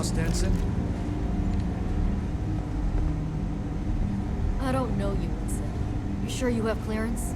lost, Ensign? I don't know you, Ensign. You sure you have clearance?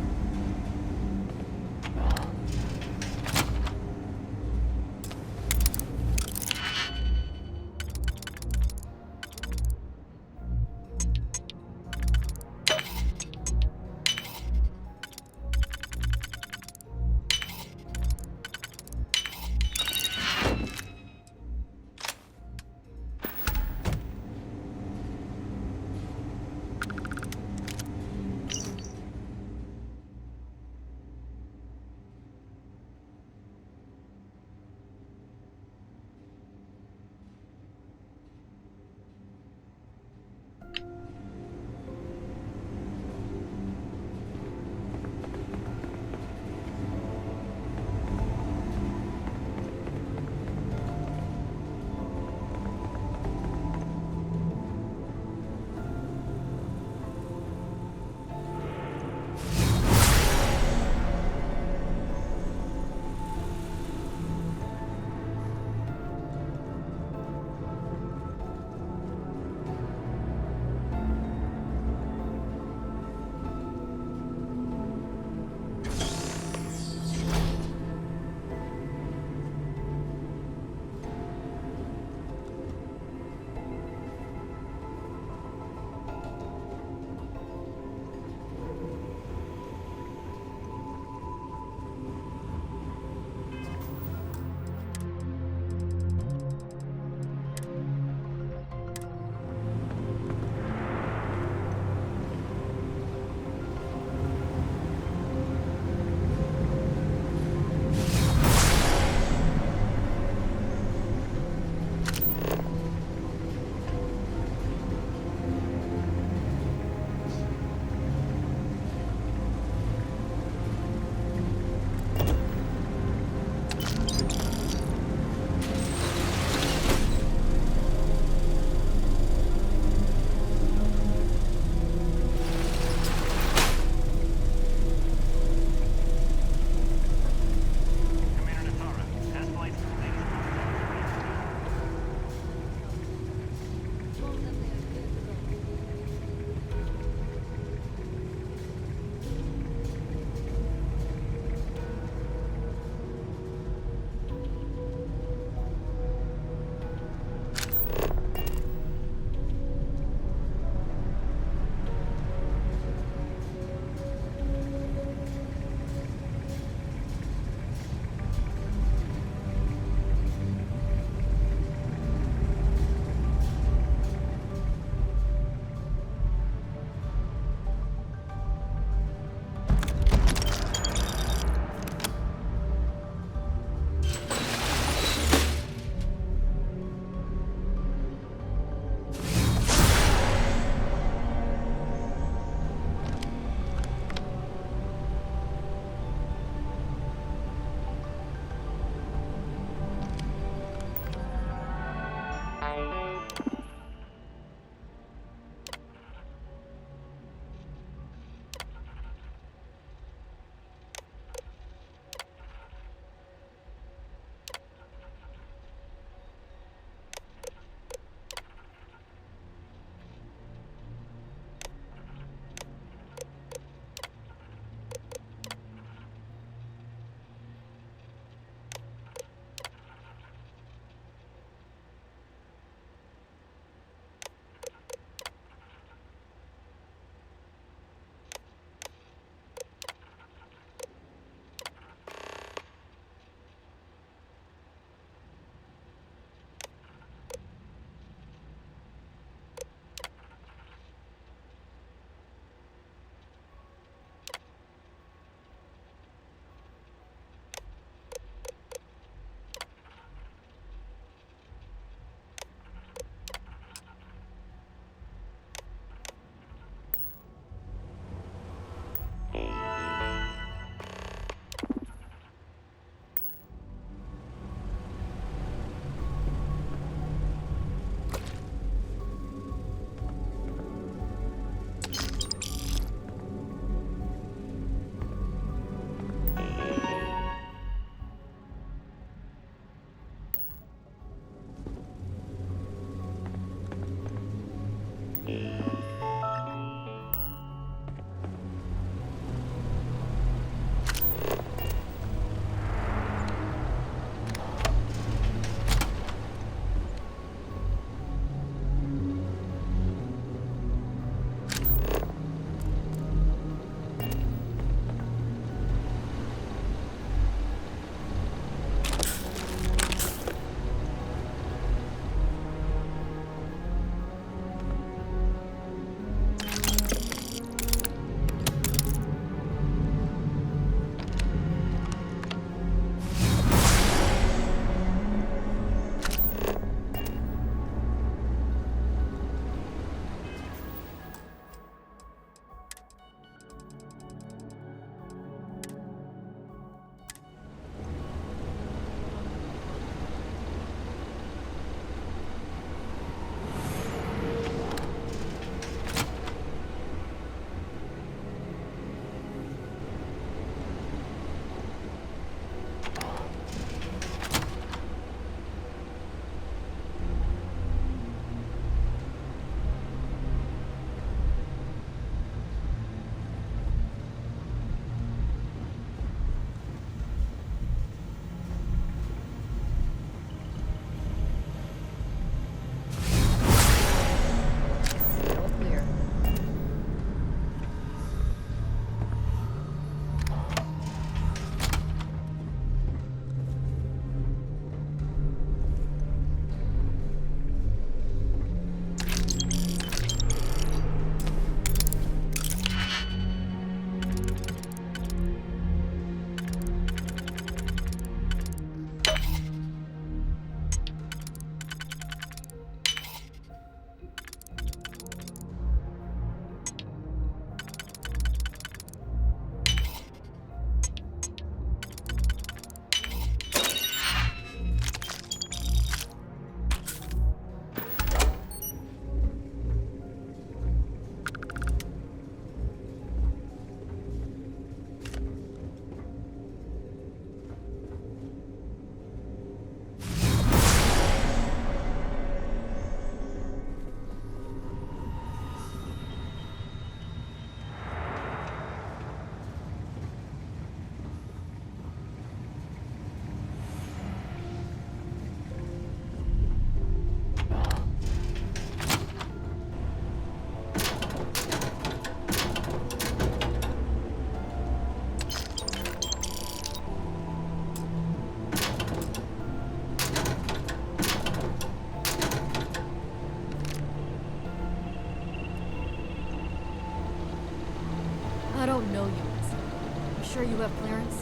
you have clearance?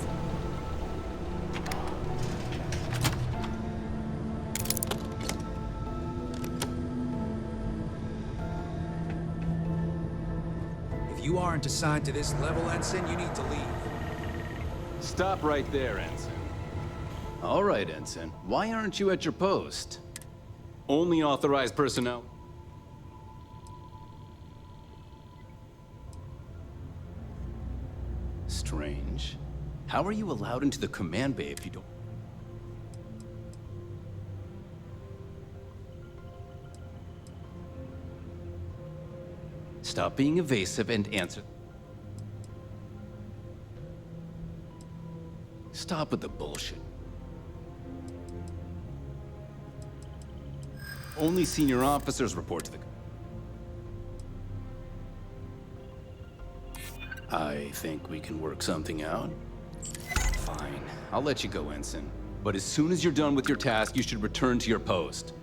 If you aren't assigned to this level, Ensign, you need to leave. Stop right there, Ensign. All right, Ensign. Why aren't you at your post? Only authorized personnel. Strange. How are you allowed into the command bay if you don't... Stop being evasive and answer. Stop with the bullshit. Only senior officers report to the... I think we can work something out. Fine. I'll let you go, Ensign. But as soon as you're done with your task, you should return to your post.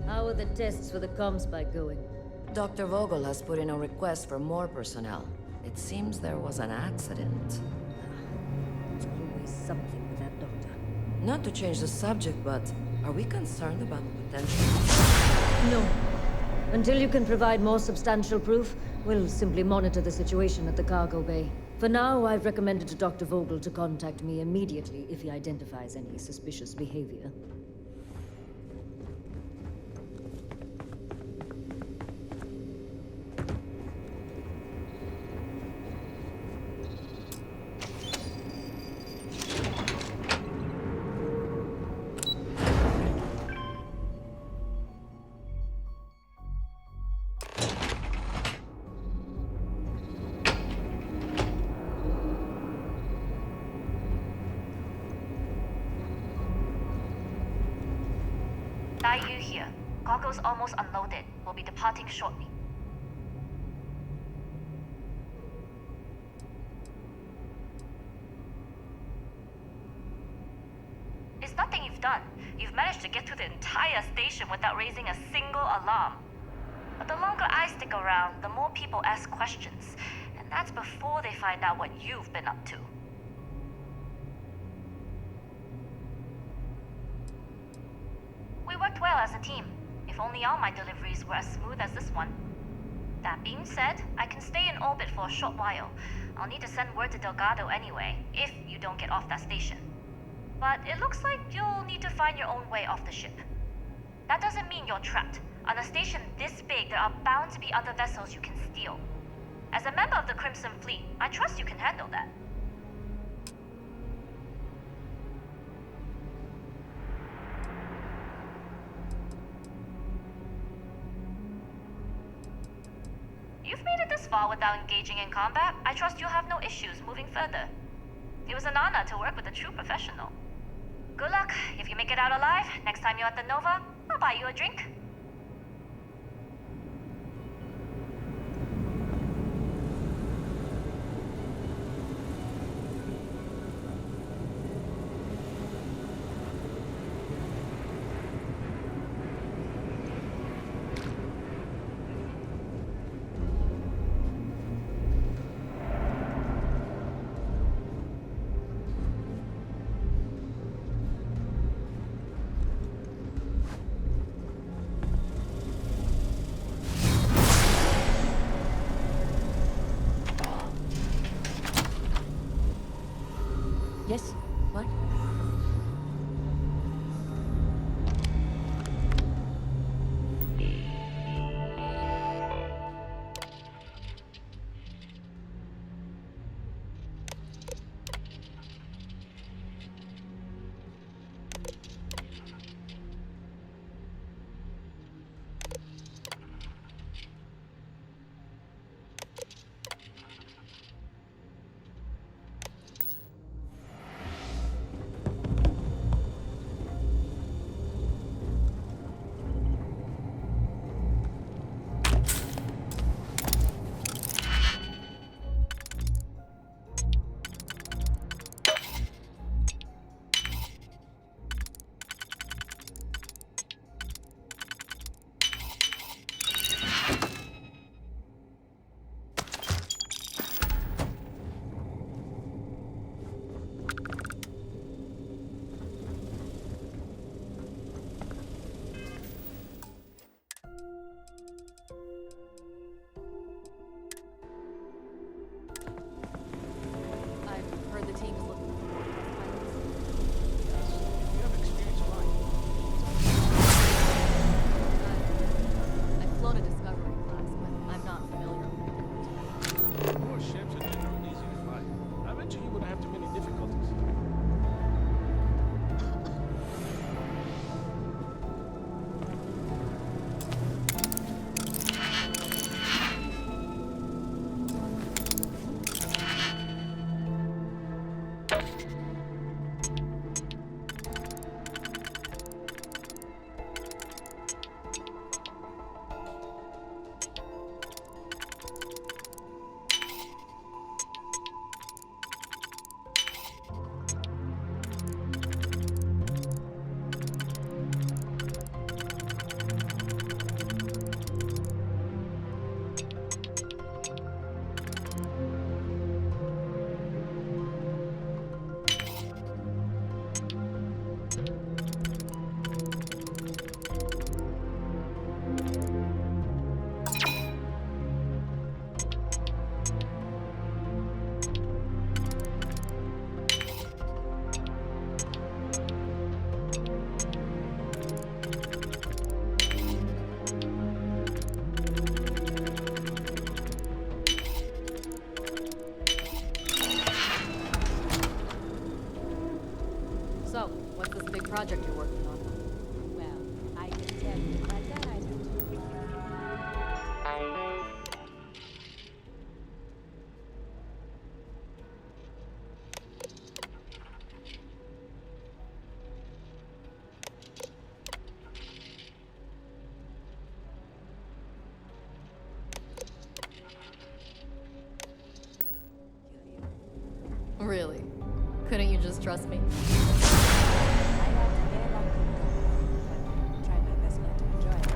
How are the tests for the comm spike going? Dr. Vogel has put in a request for more personnel. It seems there was an accident. There's always something with that doctor. Not to change the subject, but are we concerned about the potential? No. Until you can provide more substantial proof, we'll simply monitor the situation at the cargo bay. For now, I've recommended to Dr. Vogel to contact me immediately if he identifies any suspicious behavior. Yu here. Cargo's almost unloaded. We'll be departing shortly. It's nothing you've done. You've managed to get through the entire station without raising a single alarm. But the longer I stick around, the more people ask questions. And that's before they find out what you've been up to. We worked well as a team. If only all my deliveries were as smooth as this one. That being said, I can stay in orbit for a short while. I'll need to send word to Delgado anyway, if you don't get off that station. But it looks like you'll need to find your own way off the ship. That doesn't mean you're trapped. On a station this big, there are bound to be other vessels you can steal. As a member of the Crimson Fleet, I trust you can handle that. You've made it this far without engaging in combat. I trust you'll have no issues moving further. It was an honor to work with a true professional. Good luck. If you make it out alive, next time you're at the Nova, I'll buy you a drink. Yes? What? I've heard the team is looking for more pilots. You have experience flying. I've flown a Discovery class, but I'm not familiar with it. More ships are generally easy to fly. I bet you wouldn't have too many difficulties. So, what's this big project you're working on? Well, I can tell you, but then I'd have to. Really? Couldn't you just trust me? I have to get lucky, but try my best not to enjoy it.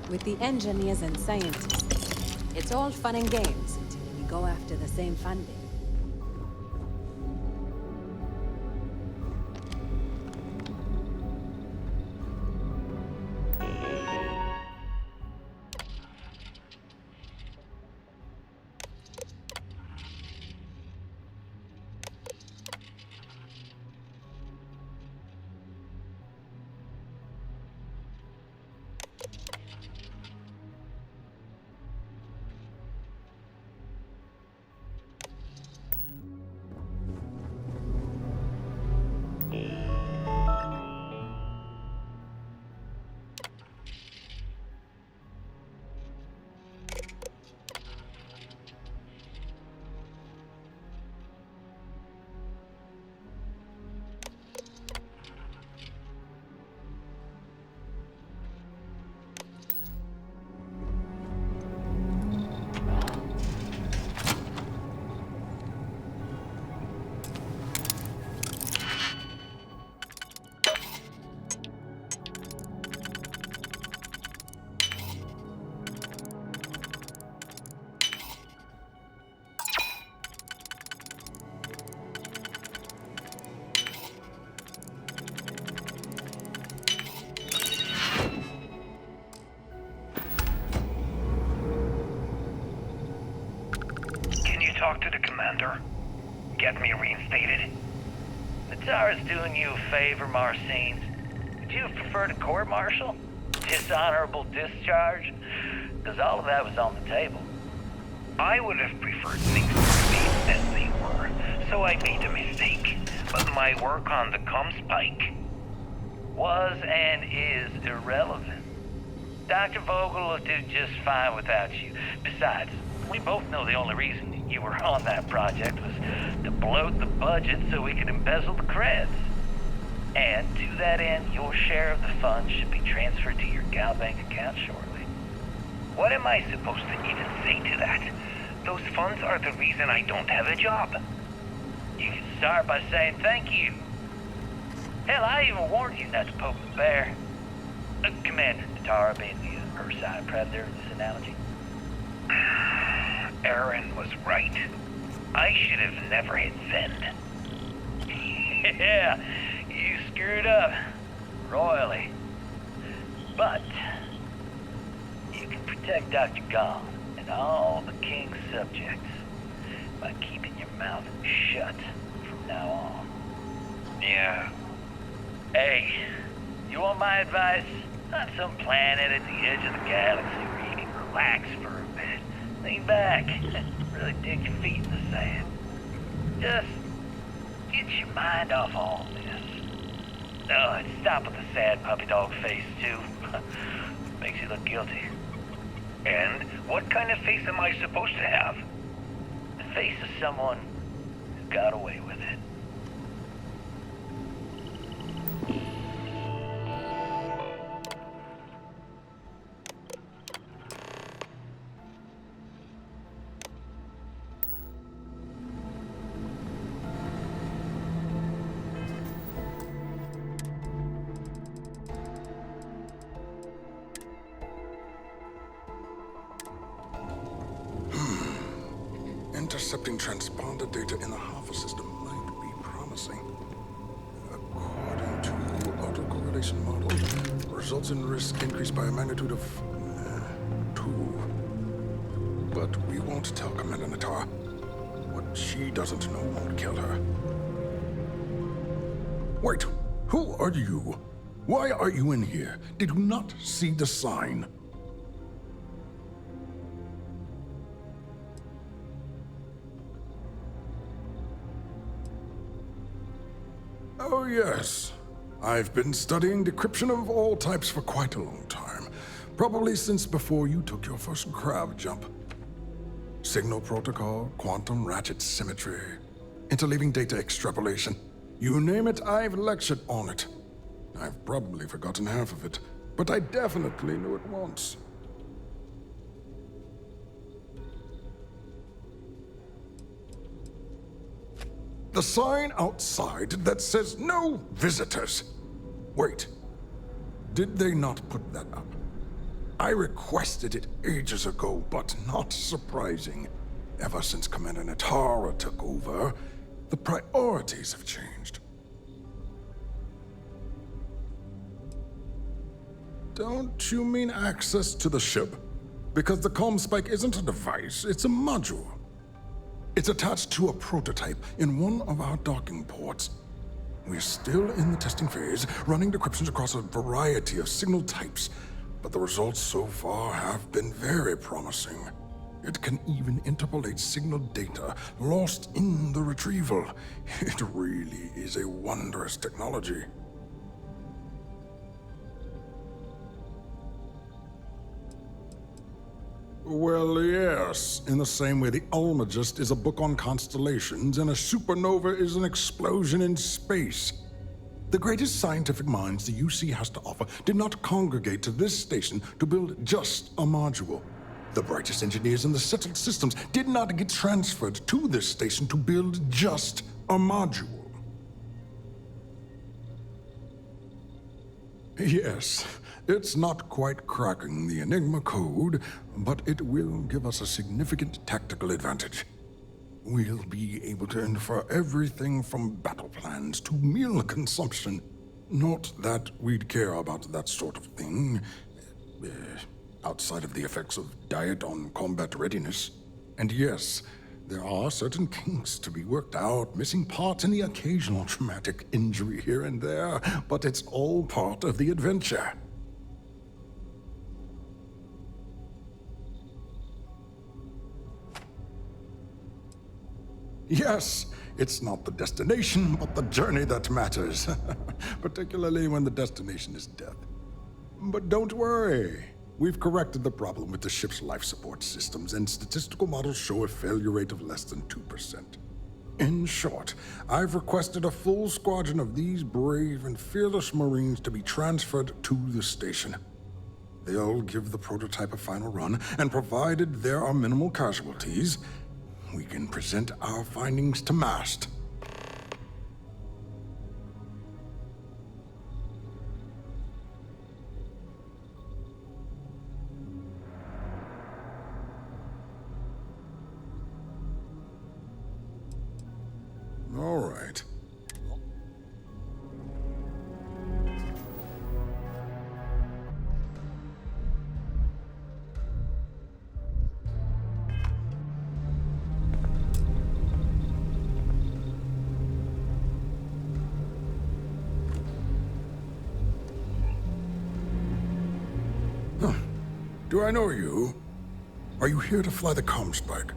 with the engineers and scientists. It's all fun and games until we go after the same funding. Talk to the commander. Get me reinstated. The Tsar's doing you a favor, Marcines. Would you have preferred a court-martial? Dishonorable discharge? Because all of that was on the table. I would have preferred things to be as they were, so I made a mistake. But my work on the Comspike was and is irrelevant. Dr. Vogel will do just fine without you. Besides, we both know the only reason you were on that project was to bloat the budget so we could embezzle the creds. And to that end, your share of the funds should be transferred to your Gal Bank account shortly. What am I supposed to even say to that? Those funds are the reason I don't have a job. You can start by saying thank you. Hell, I even warned you not to poke the bear. Commander Tara being the Ursine predator in this analogy. Aaron was right. I should have never hit send. Yeah, you screwed up. Royally. But you can protect Dr. Gong and all the King's subjects by keeping your mouth shut from now on. Yeah. Hey, you want my advice? On some planet at the edge of the galaxy where you can relax for a bit. Lean back. Really dig your feet in the sand. Just get your mind off all this. Oh, and stop with the sad puppy dog face, too. Makes you look guilty. And what kind of face am I supposed to have? The face of someone who got away with it. Intercepting transponder data in the Alpha system might be promising. According to autocorrelation model, results in risk increased by a magnitude of 2. But we won't tell Commander Natar. What she doesn't know won't kill her. Wait, who are you? Why are you in here? Did you not see the sign? Oh, yes. I've been studying decryption of all types for quite a long time. Probably since before you took your first crab jump. Signal protocol, quantum ratchet symmetry, interleaving data extrapolation. You name it, I've lectured on it. I've probably forgotten half of it, but I definitely knew it once. The sign outside that says no visitors. Wait, did they not put that up? I requested it ages ago, but not surprising. Ever since Commander Natara took over, the priorities have changed. Don't you mean access to the ship? Because the comm spike isn't a device, it's a module. It's attached to a prototype in one of our docking ports. We're still in the testing phase, running decryptions across a variety of signal types, but the results so far have been very promising. It can even interpolate signal data lost in the retrieval. It really is a wondrous technology. Well, yes. In the same way the Almagest is a book on constellations and a supernova is an explosion in space. The greatest scientific minds the UC has to offer did not congregate to this station to build just a module. The brightest engineers in the settled systems did not get transferred to this station to build just a module. Yes. It's not quite cracking the Enigma code, but it will give us a significant tactical advantage. We'll be able to infer everything from battle plans to meal consumption. Not that we'd care about that sort of thing, outside of the effects of diet on combat readiness. And yes, there are certain kinks to be worked out, missing parts and the occasional traumatic injury here and there, but it's all part of the adventure. Yes, it's not the destination, but the journey that matters. Particularly when the destination is death. But don't worry. We've corrected the problem with the ship's life support systems, and statistical models show a failure rate of less than 2%. In short, I've requested a full squadron of these brave and fearless Marines to be transferred to the station. They'll give the prototype a final run, and provided there are minimal casualties, we can present our findings to Mast. All right. Do I know you? Are you here to fly the comm spike?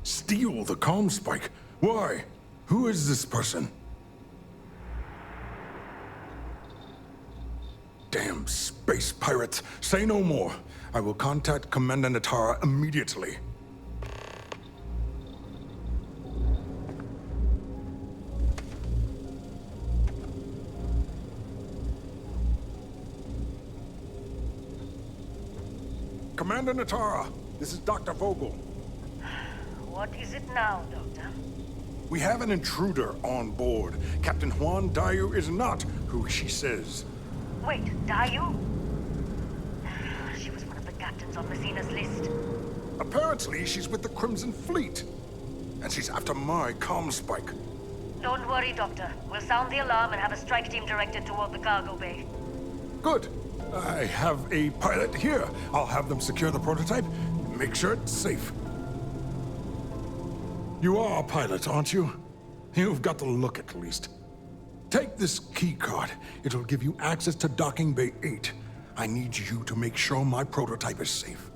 Steal the comm spike? Why? Who is this person? Damn space pirates! Say no more. I will contact Commander Natara immediately. Commander Natara, this is Dr. Vogel. What is it now, Doctor? We have an intruder on board. Captain Juan Dayu is not who she says. Wait, Dayu? She was one of the captains on Messina's list. Apparently, she's with the Crimson Fleet. And she's after my comm spike. Don't worry, Doctor. We'll sound the alarm and have a strike team directed toward the cargo bay. Good. I have a pilot here. I'll have them secure the prototype. Make sure it's safe. You are a pilot, aren't you? You've got the look at least. Take this key card. It'll give you access to Docking Bay 8. I need you to make sure my prototype is safe.